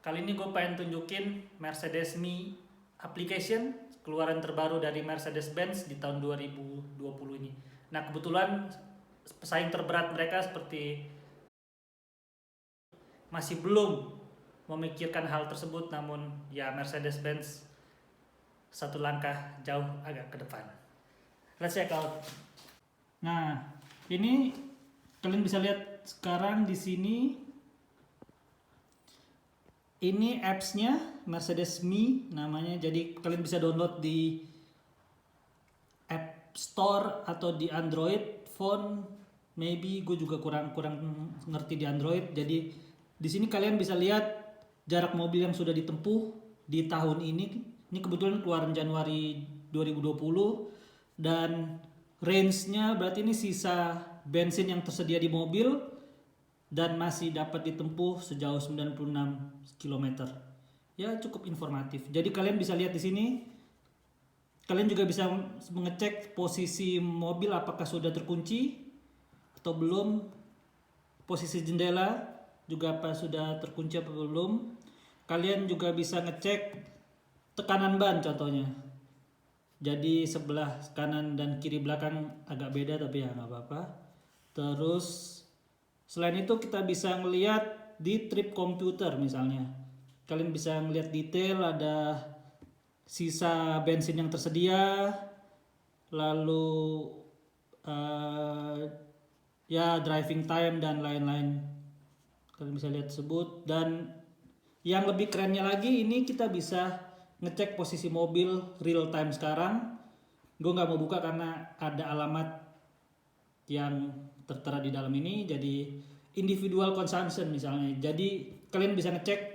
Kali ini gue pengen tunjukin Mercedes Me application, keluaran terbaru dari Mercedes-Benz di tahun 2020 ini. Nah, kebetulan pesaing terberat mereka seperti masih belum memikirkan hal tersebut, namun ya Mercedes-Benz satu langkah jauh agak ke depan. Let's check out. Nah, ini kalian bisa lihat sekarang di sini. Ini apps-nya Mercedes Me namanya. Jadi kalian bisa download di App Store atau di Android phone. Maybe gue juga kurang ngerti di Android. Jadi di sini kalian bisa lihat jarak mobil yang sudah ditempuh di tahun ini. Ini kebetulan keluaran Januari 2020 dan range-nya berarti ini sisa bensin yang tersedia di mobil dan masih dapat ditempuh sejauh 96 km. Ya, cukup informatif. Jadi kalian bisa lihat di sini. Kalian juga bisa mengecek posisi mobil apakah sudah terkunci atau belum. Posisi jendela juga apa sudah terkunci atau belum. Kalian juga bisa ngecek tekanan ban contohnya. Jadi sebelah kanan dan kiri belakang agak beda tapi ya nggak apa-apa. Terus selain itu kita bisa ngelihat di trip komputer misalnya. Kalian bisa ngelihat detail, ada sisa bensin yang tersedia, lalu ya driving time dan lain-lain. Kalian bisa lihat tersebut. Dan yang lebih kerennya lagi, ini kita bisa ngecek posisi mobil real time sekarang. Gue nggak mau buka karena ada alamat yang tertera di dalam ini. Jadi individual consumption misalnya. Jadi kalian bisa ngecek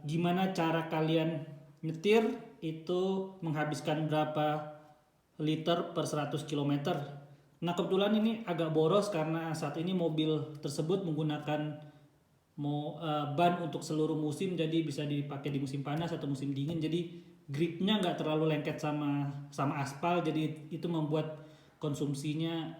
gimana cara kalian nyetir itu menghabiskan berapa liter per 100 km. Nah, kebetulan ini agak boros karena saat ini mobil tersebut menggunakan ban untuk seluruh musim, jadi bisa dipakai di musim panas atau musim dingin. Jadi gripnya nggak terlalu lengket sama aspal, jadi itu membuat konsumsinya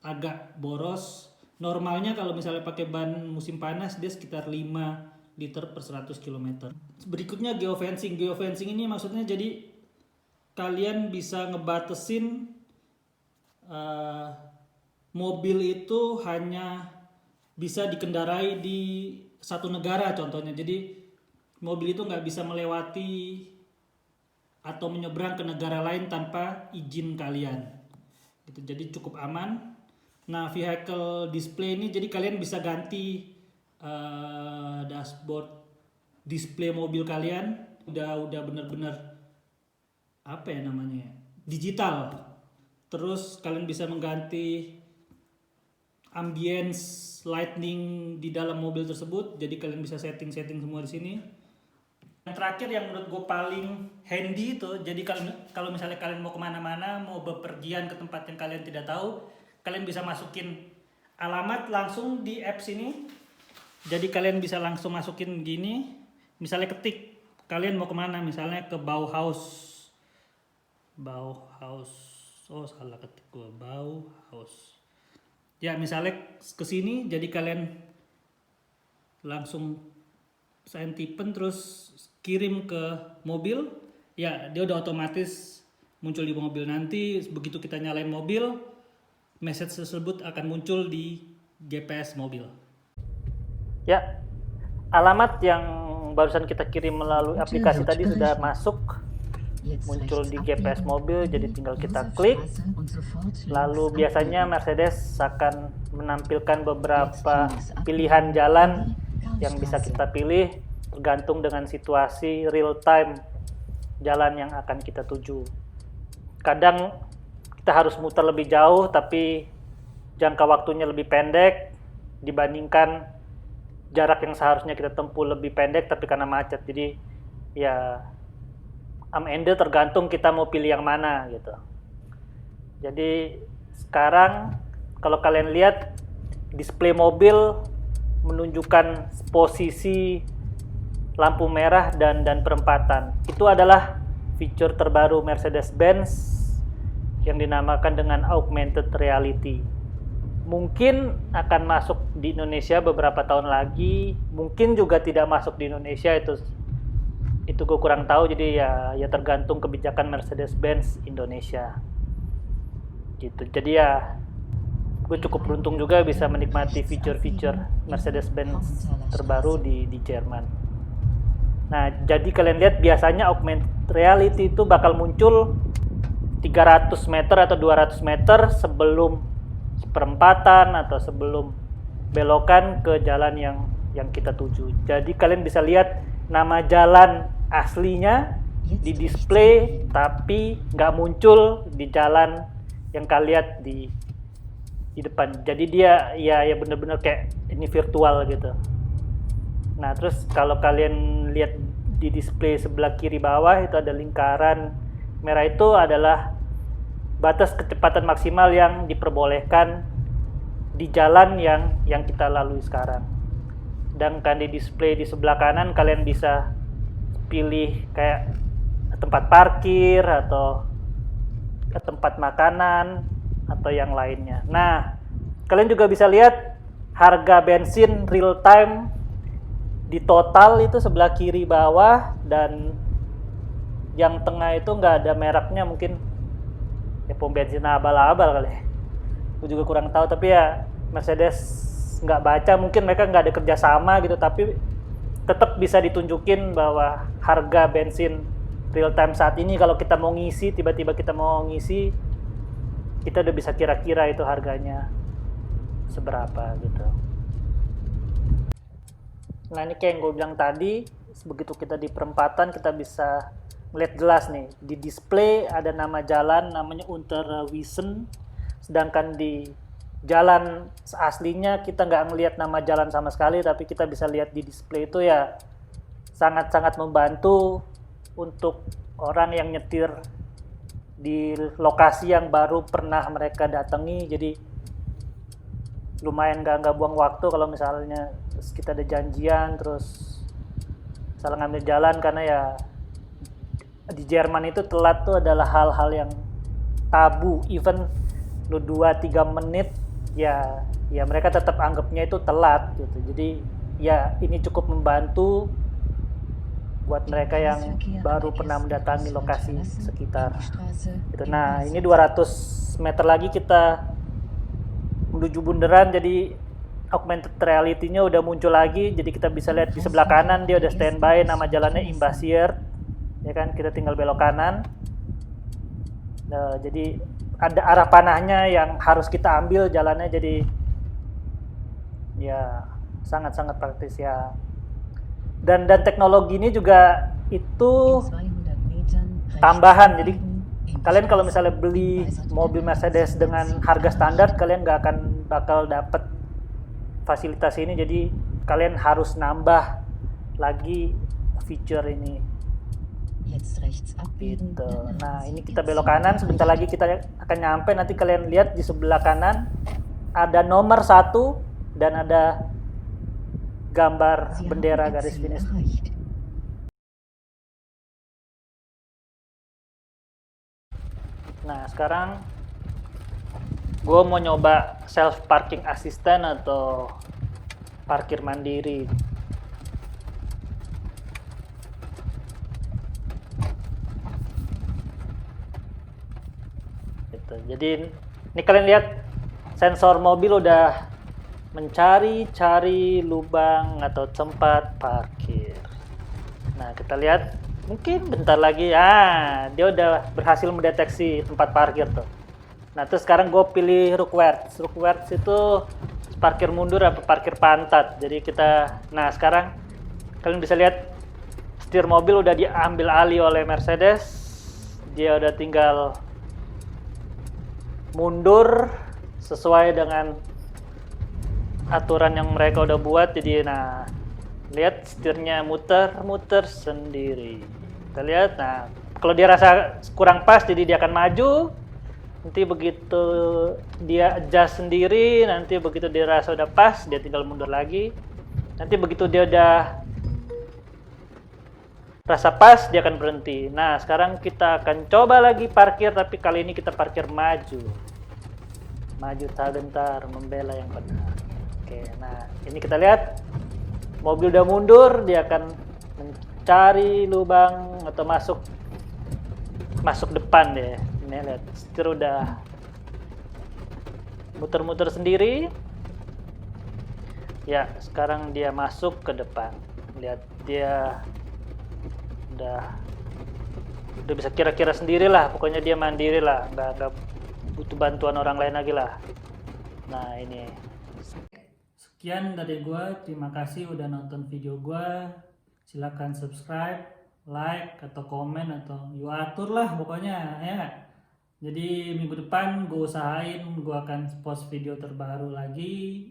agak boros. Normalnya kalau misalnya pakai ban musim panas dia sekitar 5 liter per 100 km. Berikutnya geofencing. Geofencing ini maksudnya jadi kalian bisa ngebatesin mobil itu hanya bisa dikendarai di satu negara contohnya. Jadi mobil itu nggak bisa melewati atau menyeberang ke negara lain tanpa izin kalian. Gitu, jadi cukup aman. Nah, vehicle display ini jadi kalian bisa ganti dashboard display mobil kalian udah benar-benar apa ya namanya, digital. Terus kalian bisa mengganti ambience lighting di dalam mobil tersebut. Jadi kalian bisa setting semua di sini. Yang terakhir yang menurut gue paling handy itu, jadi kalau misalnya kalian mau kemana-mana, mau bepergian ke tempat yang kalian tidak tahu, kalian bisa masukin alamat langsung di apps ini. Jadi kalian bisa langsung masukin gini, misalnya ketik kalian mau kemana, misalnya ke Bauhaus. Oh salah ketik gue, Bauhaus. Ya misalnya ke sini, jadi kalian langsung sign tipen terus kirim ke mobil. Ya dia udah otomatis muncul di mobil. Nanti begitu kita nyalain mobil, message tersebut akan muncul di GPS mobil. Ya, alamat yang barusan kita kirim melalui aplikasi tadi sudah masuk, muncul di GPS mobil, jadi tinggal kita klik. Lalu biasanya Mercedes akan menampilkan beberapa pilihan jalan yang bisa kita pilih tergantung dengan situasi real time jalan yang akan kita tuju. Kadang kita harus muter lebih jauh tapi jangka waktunya lebih pendek dibandingkan jarak yang seharusnya kita tempuh lebih pendek tapi karena macet. Jadi ya tergantung kita mau pilih yang mana gitu. Jadi sekarang kalau kalian lihat display mobil menunjukkan posisi lampu merah dan perempatan. Itu adalah fitur terbaru Mercedes-Benz yang dinamakan dengan augmented reality. mungkin akan masuk di Indonesia beberapa tahun lagi, mungkin juga tidak masuk di Indonesia, itu gue kurang tahu. Jadi ya tergantung kebijakan Mercedes-Benz Indonesia gitu. Jadi ya gue cukup beruntung juga bisa menikmati feature-feature Mercedes-Benz terbaru di Jerman. Nah, jadi kalian lihat biasanya augmented reality itu bakal muncul 300 meter atau 200 meter sebelum perempatan atau sebelum belokan ke jalan yang kita tuju. Jadi kalian bisa lihat nama jalan aslinya di display, tapi nggak muncul di jalan yang kalian lihat di depan. Jadi dia ya bener-bener kayak ini virtual gitu. Nah, terus kalau kalian lihat di display sebelah kiri bawah itu ada lingkaran merah, itu adalah batas kecepatan maksimal yang diperbolehkan di jalan yang kita lalui sekarang. Sedangkan di display di sebelah kanan kalian bisa pilih kayak tempat parkir atau tempat makanan atau yang lainnya. Nah, kalian juga bisa lihat harga bensin real time di total itu sebelah kiri bawah, dan yang tengah itu nggak ada mereknya, mungkin ya pom bensin abal-abal kali ya. Gue juga kurang tahu, tapi ya Mercedes nggak baca, mungkin mereka nggak ada kerjasama gitu, tapi tetap bisa ditunjukin bahwa harga bensin real time saat ini kalau kita mau ngisi, tiba-tiba kita mau ngisi, kita udah bisa kira-kira itu harganya seberapa gitu. Nah, ini kayak yang gue bilang tadi, begitu kita di perempatan kita bisa melihat jelas nih, di display ada nama jalan namanya Unterwiesen, sedangkan di jalan aslinya kita nggak ngelihat nama jalan sama sekali, tapi kita bisa lihat di display. Itu ya sangat-sangat membantu untuk orang yang nyetir di lokasi yang baru pernah mereka datangi. Jadi lumayan nggak buang waktu kalau misalnya kita ada janjian terus salah ngambil jalan, karena ya di Jerman itu telat tuh adalah hal-hal yang tabu. Even lu 2-3 menit ya mereka tetap anggapnya itu telat gitu. Jadi ya ini cukup membantu buat mereka yang baru pernah mendatangi lokasi sekitar gitu. Nah, ini 200 meter lagi kita menuju bundaran, jadi augmented reality-nya udah muncul lagi. Jadi kita bisa lihat di sebelah kanan dia udah standby, nama jalannya Imbasier, ya kan, kita tinggal belok kanan. Nah, jadi ada arah panahnya yang harus kita ambil jalannya, jadi ya sangat-sangat praktis ya. Dan teknologi ini juga itu tambahan. Jadi kalian kalau misalnya beli mobil Mercedes dengan harga standar, kalian nggak akan bakal dapat fasilitas ini. Jadi kalian harus nambah lagi feature ini. Gitu. Nah, ini kita belok kanan, sebentar lagi kita akan nyampe. Nanti kalian lihat di sebelah kanan ada nomor 1 dan ada gambar bendera garis finish. Nah, sekarang gue mau nyoba self parking assistant atau parkir mandiri. Gitu. Jadi ini kalian lihat sensor mobil udah mencari lubang atau tempat parkir. Nah, kita lihat mungkin bentar lagi dia udah berhasil mendeteksi tempat parkir tuh. Nah, terus sekarang gue pilih rukwerts. Rukwerts itu parkir mundur apa parkir pantat. Jadi nah sekarang kalian bisa lihat setir mobil udah diambil alih oleh Mercedes. Dia udah tinggal mundur sesuai dengan aturan yang mereka udah buat. Jadi nah, lihat setirnya muter sendiri. Kita lihat, nah kalau dia rasa kurang pas jadi dia akan maju. Nanti begitu dia adjust sendiri, nanti begitu dia rasa udah pas dia tinggal mundur lagi. Nanti begitu dia udah rasa pas dia akan berhenti. Nah, sekarang kita akan coba lagi parkir, tapi kali ini kita parkir maju. Maju tak gentar, membela yang benar. Oke, nah ini kita lihat mobil udah mundur, dia akan mencari lubang atau masuk depan deh. Ini lihat, setir udah muter-muter sendiri. Ya, sekarang dia masuk ke depan. Lihat, dia udah bisa kira-kira sendiri lah. Pokoknya dia mandiri lah, nggak butuh bantuan orang lain lagi lah. Nah ini. Sekian dari gua, terima kasih udah nonton video gua. Silahkan subscribe, like, atau komen, atau you atur lah pokoknya ya. Jadi minggu depan gue usahain gue akan post video terbaru lagi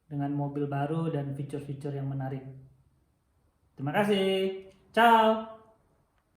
dengan mobil baru dan fitur-fitur yang menarik. Terima kasih. Ciao.